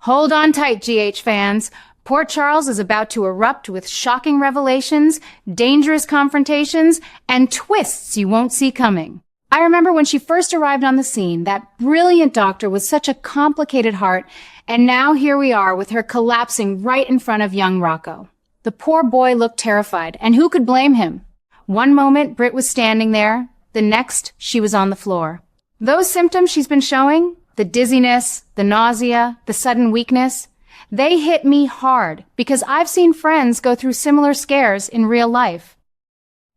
Hold on tight, GH fans. Port Charles is about to erupt with shocking revelations, dangerous confrontations, and twists you won't see coming. I remember when she first arrived on the scene, that brilliant doctor with such a complicated heart, and now here we are with her collapsing right in front of young Rocco. The poor boy looked terrified, and who could blame him? One moment, Britt was standing there. The next, she was on the floor. Those symptoms she's been showing, the dizziness, the nausea, the sudden weakness, they hit me hard because I've seen friends go through similar scares in real life.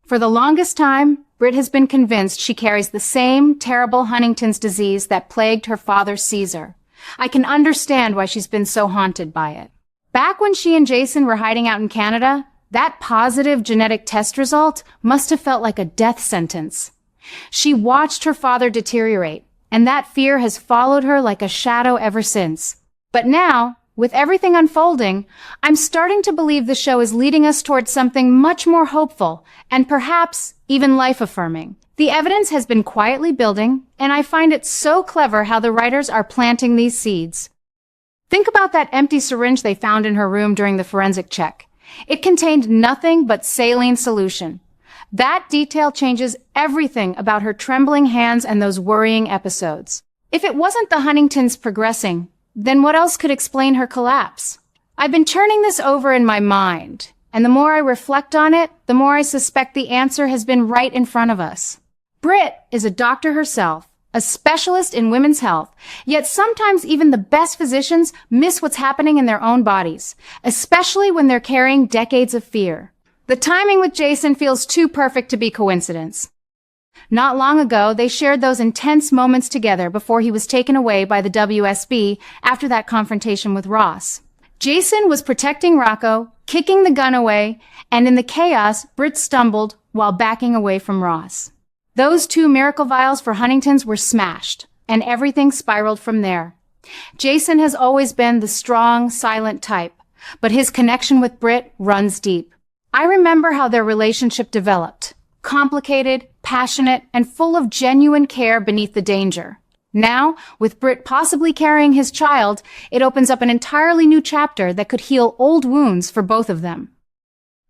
For the longest time, Britt has been convinced she carries the same terrible Huntington's disease that plagued her father, Caesar. I can understand why she's been so haunted by it. Back when she and Jason were hiding out in Canada, that positive genetic test result must have felt like a death sentence. She watched her father deteriorate, and that fear has followed her like a shadow ever since. But now, with everything unfolding, I'm starting to believe the show is leading us towards something much more hopeful and perhaps even life-affirming. The evidence has been quietly building, and I find it so clever how the writers are planting these seeds. Think about that empty syringe they found in her room during the forensic check. It contained nothing but saline solution. That detail changes everything about her trembling hands and those worrying episodes. If it wasn't the Huntingtons progressing, then what else could explain her collapse? I've been turning this over in my mind, and the more I reflect on it, the more I suspect the answer has been right in front of us. Britt is a doctor herself, a specialist in women's health, yet sometimes even the best physicians miss what's happening in their own bodies, especially when they're carrying decades of fear. The timing with Jason feels too perfect to be coincidence. Not long ago, they shared those intense moments together before he was taken away by the WSB after that confrontation with Ross. Jason was protecting Rocco, kicking the gun away, and in the chaos, Britt stumbled while backing away from Ross. Those 2 miracle vials for Huntington's were smashed, and everything spiraled from there. Jason has always been the strong, silent type, but his connection with Britt runs deep. I remember how their relationship developed. Complicated, passionate, and full of genuine care beneath the danger. Now, with Britt possibly carrying his child, it opens up an entirely new chapter that could heal old wounds for both of them.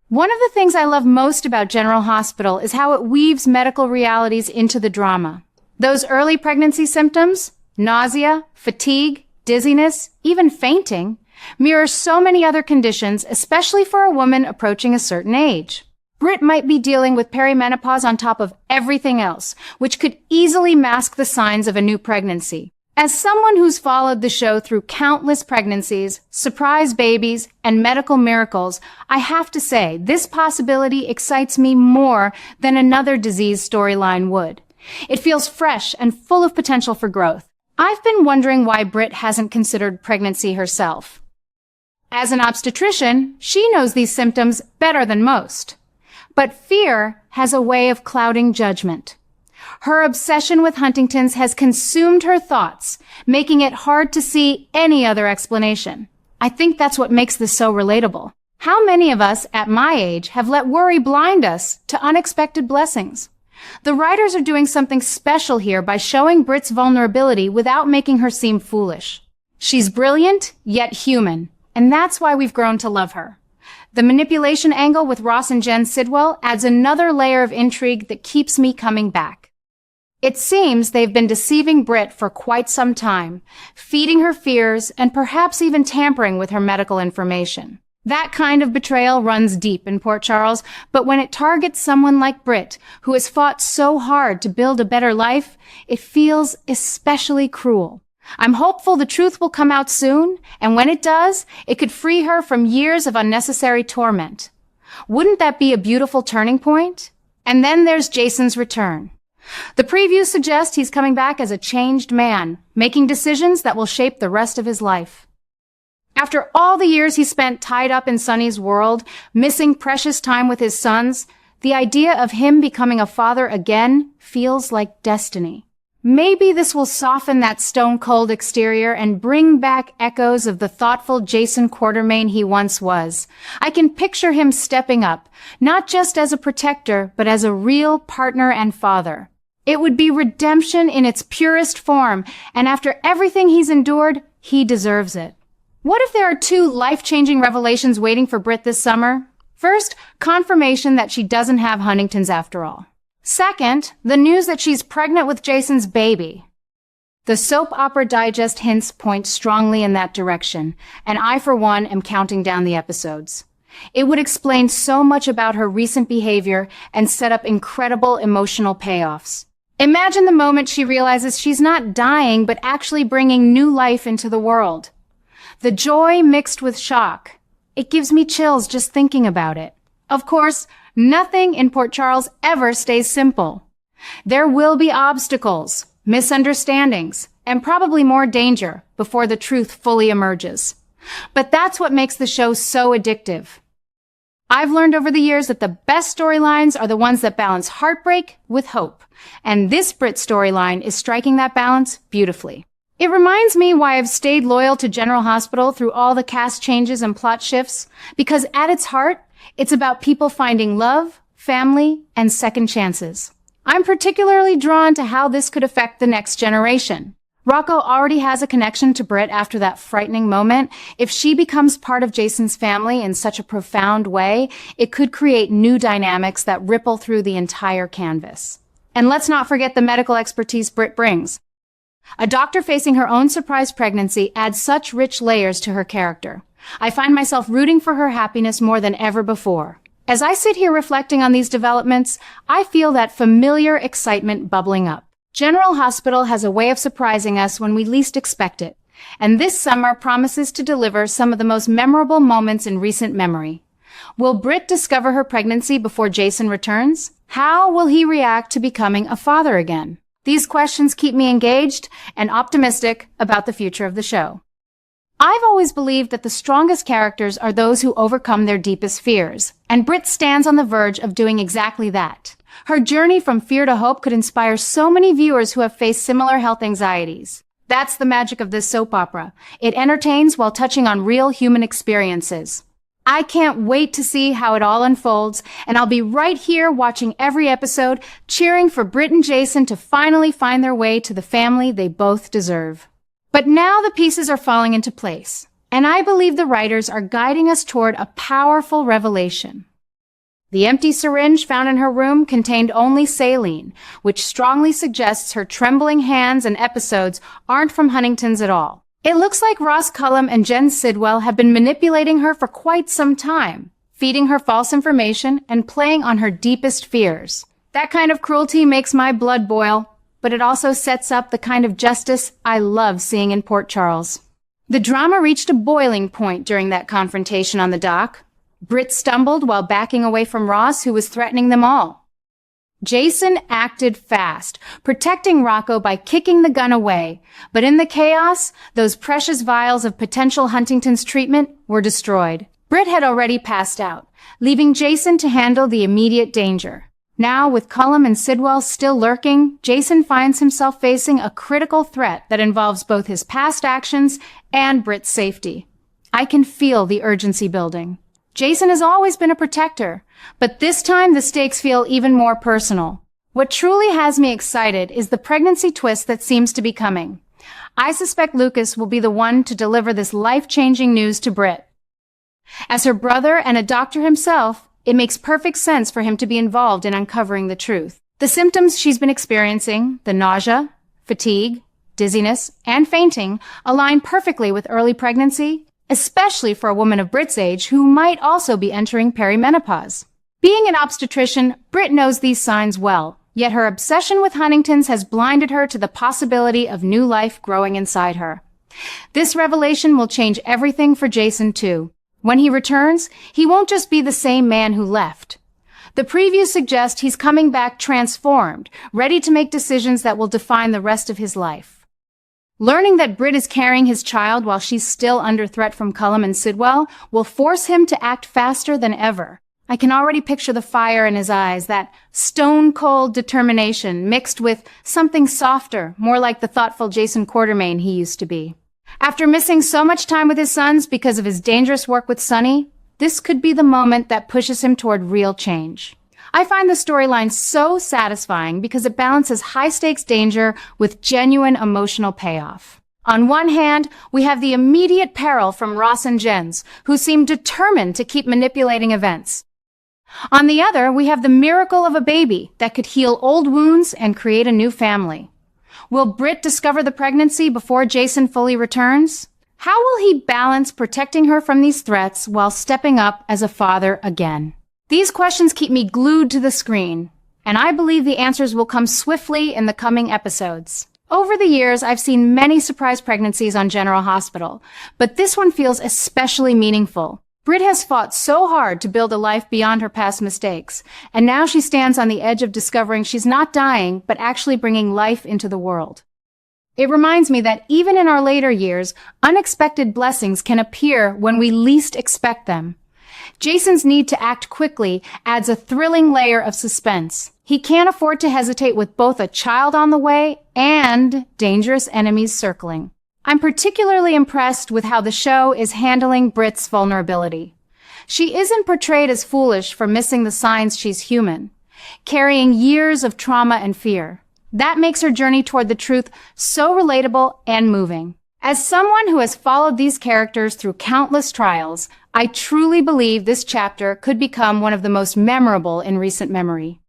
One of the things I love most about General Hospital is how it weaves medical realities into the drama. Those early pregnancy symptoms, nausea, fatigue, dizziness, even fainting, mirror so many other conditions, especially for a woman approaching a certain age. Britt might be dealing with perimenopause on top of everything else, which could easily mask the signs of a new pregnancy. As someone who's followed the show through countless pregnancies, surprise babies, and medical miracles, I have to say this possibility excites me more than another disease storyline would. It feels fresh and full of potential for growth. I've been wondering why Britt hasn't considered pregnancy herself. As an obstetrician, she knows these symptoms better than most. But fear has a way of clouding judgment. Her obsession with Huntington's has consumed her thoughts, making it hard to see any other explanation. I think that's what makes this so relatable. How many of us at my age have let worry blind us to unexpected blessings? The writers are doing something special here by showing Britt's vulnerability without making her seem foolish. She's brilliant, yet human, and that's why we've grown to love her. The manipulation angle with Ross and Jen Sidwell adds another layer of intrigue that keeps me coming back. It seems they've been deceiving Britt for quite some time, feeding her fears and perhaps even tampering with her medical information. That kind of betrayal runs deep in Port Charles, but when it targets someone like Britt, who has fought so hard to build a better life, it feels especially cruel. I'm hopeful the truth will come out soon, and when it does, it could free her from years of unnecessary torment. Wouldn't that be a beautiful turning point? And then there's Jason's return. The previews suggest he's coming back as a changed man, making decisions that will shape the rest of his life. After all the years he spent tied up in Sonny's world, missing precious time with his sons, the idea of him becoming a father again feels like destiny. Maybe this will soften that stone-cold exterior and bring back echoes of the thoughtful Jason Quartermain he once was. I can picture him stepping up, not just as a protector, but as a real partner and father. It would be redemption in its purest form, and after everything he's endured, he deserves it. What if there are two life-changing revelations waiting for Britt this summer? First, confirmation that she doesn't have Huntington's after all. Second, the news that she's pregnant with Jason's baby. The Soap Opera Digest hints point strongly in that direction, and I, for one, am counting down the episodes. It would explain so much about her recent behavior and set up incredible emotional payoffs. Imagine the moment she realizes she's not dying, but actually bringing new life into the world. The joy mixed with shock. It gives me chills just thinking about it. Of course, nothing in Port Charles ever stays simple. There will be obstacles, misunderstandings, and probably more danger before the truth fully emerges. But that's what makes the show so addictive. I've learned over the years that the best storylines are the ones that balance heartbreak with hope, and this Britt storyline is striking that balance beautifully. It reminds me why I've stayed loyal to General Hospital through all the cast changes and plot shifts, because at its heart, it's about people finding love, family, and second chances. I'm particularly drawn to how this could affect the next generation. Rocco already has a connection to Britt after that frightening moment. If she becomes part of Jason's family in such a profound way, it could create new dynamics that ripple through the entire canvas. And let's not forget the medical expertise Britt brings. A doctor facing her own surprise pregnancy adds such rich layers to her character. I find myself rooting for her happiness more than ever before. As I sit here reflecting on these developments, I feel that familiar excitement bubbling up. General Hospital has a way of surprising us when we least expect it, and this summer promises to deliver some of the most memorable moments in recent memory. Will Britt discover her pregnancy before Jason returns? How will he react to becoming a father again? These questions keep me engaged and optimistic about the future of the show. I've always believed that the strongest characters are those who overcome their deepest fears, and Britt stands on the verge of doing exactly that. Her journey from fear to hope could inspire so many viewers who have faced similar health anxieties. That's the magic of this soap opera. It entertains while touching on real human experiences. I can't wait to see how it all unfolds, and I'll be right here watching every episode, cheering for Britt and Jason to finally find their way to the family they both deserve. But now the pieces are falling into place, and I believe the writers are guiding us toward a powerful revelation. The empty syringe found in her room contained only saline, which strongly suggests her trembling hands and episodes aren't from Huntington's at all. It looks like Ross Cullum and Jen Sidwell have been manipulating her for quite some time, feeding her false information and playing on her deepest fears. That kind of cruelty makes my blood boil, but it also sets up the kind of justice I love seeing in Port Charles. The drama reached a boiling point during that confrontation on the dock. Britt stumbled while backing away from Ross, who was threatening them all. Jason acted fast, protecting Rocco by kicking the gun away, but in the chaos, those precious vials of potential Huntington's treatment were destroyed. Britt had already passed out, leaving Jason to handle the immediate danger. Now, with Cullum and Sidwell still lurking, Jason finds himself facing a critical threat that involves both his past actions and Britt's safety. I can feel the urgency building. Jason has always been a protector, but this time the stakes feel even more personal. What truly has me excited is the pregnancy twist that seems to be coming. I suspect Lucas will be the one to deliver this life-changing news to Britt. As her brother and a doctor himself, it makes perfect sense for him to be involved in uncovering the truth. The symptoms she's been experiencing, the nausea, fatigue, dizziness, and fainting, align perfectly with early pregnancy, especially for a woman of Britt's age who might also be entering perimenopause. Being an obstetrician, Britt knows these signs well, yet her obsession with Huntington's has blinded her to the possibility of new life growing inside her. This revelation will change everything for Jason, too. When he returns, he won't just be the same man who left. The previews suggest he's coming back transformed, ready to make decisions that will define the rest of his life. Learning that Britt is carrying his child while she's still under threat from Cullum and Sidwell will force him to act faster than ever. I can already picture the fire in his eyes, that stone-cold determination mixed with something softer, more like the thoughtful Jason Quartermain he used to be. After missing so much time with his sons because of his dangerous work with Sonny, this could be the moment that pushes him toward real change. I find the storyline so satisfying because it balances high-stakes danger with genuine emotional payoff. On one hand, we have the immediate peril from Ross and Jens, who seem determined to keep manipulating events. On the other, we have the miracle of a baby that could heal old wounds and create a new family. Will Britt discover the pregnancy before Jason fully returns? How will he balance protecting her from these threats while stepping up as a father again? These questions keep me glued to the screen, and I believe the answers will come swiftly in the coming episodes. Over the years, I've seen many surprise pregnancies on General Hospital, but this one feels especially meaningful. Britt has fought so hard to build a life beyond her past mistakes, and now she stands on the edge of discovering she's not dying, but actually bringing life into the world. It reminds me that even in our later years, unexpected blessings can appear when we least expect them. Jason's need to act quickly adds a thrilling layer of suspense. He can't afford to hesitate with both a child on the way and dangerous enemies circling. I'm particularly impressed with how the show is handling Britt's vulnerability. She isn't portrayed as foolish for missing the signs she's human, carrying years of trauma and fear. That makes her journey toward the truth so relatable and moving. As someone who has followed these characters through countless trials, I truly believe this chapter could become one of the most memorable in recent memory.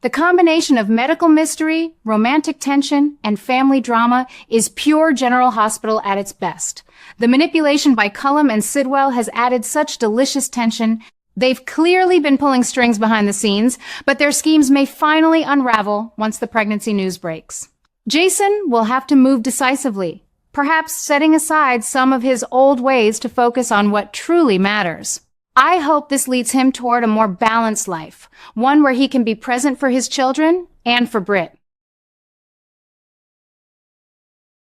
The combination of medical mystery, romantic tension, and family drama is pure General Hospital at its best. The manipulation by Cullum and Sidwell has added such delicious tension. They've clearly been pulling strings behind the scenes, but their schemes may finally unravel once the pregnancy news breaks. Jason will have to move decisively, perhaps setting aside some of his old ways to focus on what truly matters. I hope this leads him toward a more balanced life, one where he can be present for his children and for Britt.